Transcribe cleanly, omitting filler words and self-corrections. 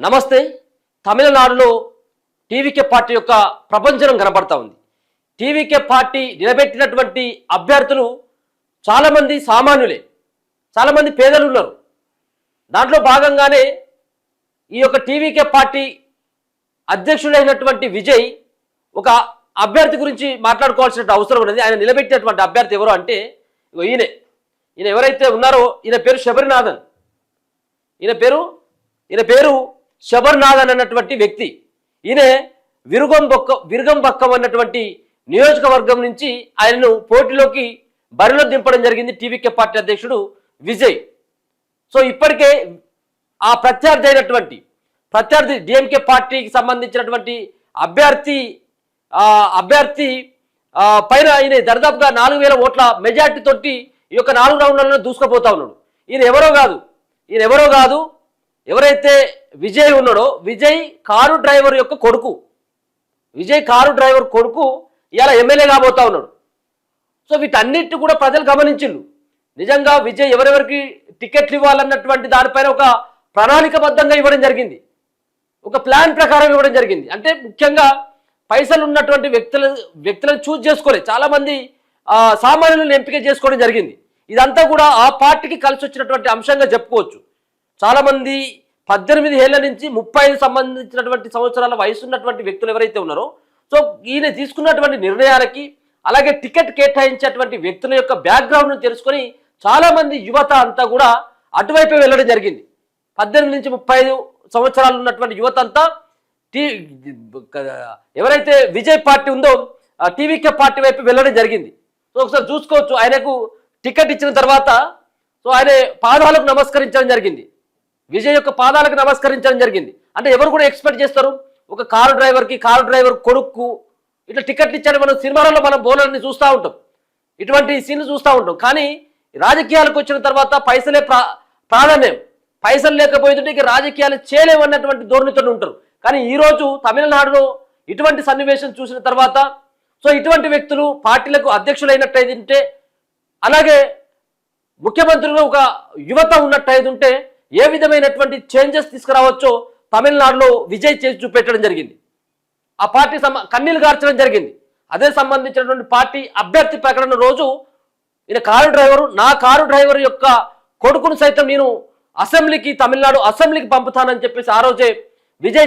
నమస్తే. తమిళనాడులో TVK party యొక్క ప్రపంచం కనబడతా ఉంది. టీవీకే పార్టీ నిలబెట్టినటువంటి అభ్యర్థులు చాలామంది సామాన్యులే, చాలామంది పేదలు ఉన్నారు. దాంట్లో భాగంగానే ఈ యొక్క టీవీకే పార్టీ అధ్యక్షుడైనటువంటి విజయ్ ఒక అభ్యర్థి గురించి మాట్లాడుకోవాల్సిన అవసరం ఉన్నది. ఆయన నిలబెట్టినటువంటి అభ్యర్థి ఎవరు అంటే ఈయన ఎవరైతే ఉన్నారో ఈయన పేరు శబరినాథన్. ఈయన పేరు శబరినాథన్ అన్నటువంటి వ్యక్తి. ఈయన విరుగంబక్కం అన్నటువంటి నియోజకవర్గం నుంచి ఆయనను పోటీలోకి బరిలో దింపడం జరిగింది టీవీకే పార్టీ అధ్యక్షుడు విజయ్. సో ఇప్పటికే ఆ ప్రత్యర్థి డిఎంకే పార్టీకి సంబంధించినటువంటి అభ్యర్థి పైన ఈయన దరిదాపుగా 4000 ఓట్ల మెజార్టీ తోటి ఈ యొక్క 4 రౌండ్లలో దూసుకుపోతా ఉన్నాడు. ఈయన ఎవరో కాదు, ఎవరైతే విజయ్ ఉన్నాడో విజయ్ కారు డ్రైవర్ యొక్క కొడుకు. ఇలా ఎమ్మెల్యే కాబోతా ఉన్నాడు. సో వీటన్నిటి కూడా ప్రజలు గమనించిండు. నిజంగా విజయ్ ఎవరెవరికి టికెట్లు ఇవ్వాలన్నటువంటి దానిపైన ఒక ప్రణాళికబద్ధంగా ఇవ్వడం జరిగింది, ఒక ప్లాన్ ప్రకారం ఇవ్వడం జరిగింది. అంటే ముఖ్యంగా పైసలు ఉన్నటువంటి వ్యక్తులను చూజ్ చేసుకోలే, చాలామంది సామాన్యులను ఎంపిక చేసుకోవడం జరిగింది. ఇదంతా కూడా ఆ పార్టీకి కలిసి వచ్చినటువంటి అంశంగా చెప్పుకోవచ్చు. చాలామంది 18 ఏళ్ల నుంచి 35 సంబంధించినటువంటి సంవత్సరాల వయసు ఉన్నటువంటి వ్యక్తులు ఎవరైతే ఉన్నారో, సో ఈయన తీసుకున్నటువంటి నిర్ణయాలకి అలాగే టికెట్ కేటాయించేటువంటి వ్యక్తుల యొక్క బ్యాక్గ్రౌండ్ను తెలుసుకొని చాలామంది యువత అంతా కూడా అటువైపే వెళ్ళడం జరిగింది. 18 నుంచి 35 సంవత్సరాలు ఉన్నటువంటి యువత అంతా ఎవరైతే విజయ్ పార్టీ ఉందో టీవీకే పార్టీ వైపు వెళ్ళడం జరిగింది. సో ఒకసారి చూసుకోవచ్చు, ఆయనకు టికెట్ ఇచ్చిన తర్వాత సో ఆయన పాదాలకు నమస్కరించడం జరిగింది, విజయ్ యొక్క పాదాలకు నమస్కరించడం జరిగింది. అంటే ఎవరు కూడా ఎక్స్పెక్ట్ చేస్తారు, ఒక కారు డ్రైవర్ కొడుకు ఇట్లా టికెట్లు ఇచ్చాడు. మనం సినిమాలలో మనం బోనర్ని చూస్తూ ఉంటాం, ఇటువంటి సీన్లు చూస్తూ ఉంటాం. కానీ రాజకీయాలకు వచ్చిన తర్వాత పైసలే ప్రాధాన్యం, పైసలు లేకపోతుంటే ఇక రాజకీయాలు చేయలేమన్నటువంటి ధోరణితో ఉంటారు. కానీ ఈరోజు తమిళనాడులో ఇటువంటి సన్నివేశం చూసిన తర్వాత సో ఇటువంటి వ్యక్తులు పార్టీలకు అధ్యక్షులైనట్టయితే, అలాగే ముఖ్యమంత్రులు ఒక యువత ఉన్నట్టయితే ఏ విధమైనటువంటి చేంజెస్ తీసుకురావచ్చో తమిళనాడులో విజయ్ చేసి చూపెట్టడం జరిగింది. ఆ పార్టీ కన్నీళ్లు గార్చడం జరిగింది. అదే సంబంధించినటువంటి పార్టీ అభ్యర్థి ప్రకటన రోజు ఈయన కారు డ్రైవర్ యొక్క కొడుకును సైతం నేను తమిళనాడు అసెంబ్లీకి పంపుతానని చెప్పేసి ఆ రోజే విజయ్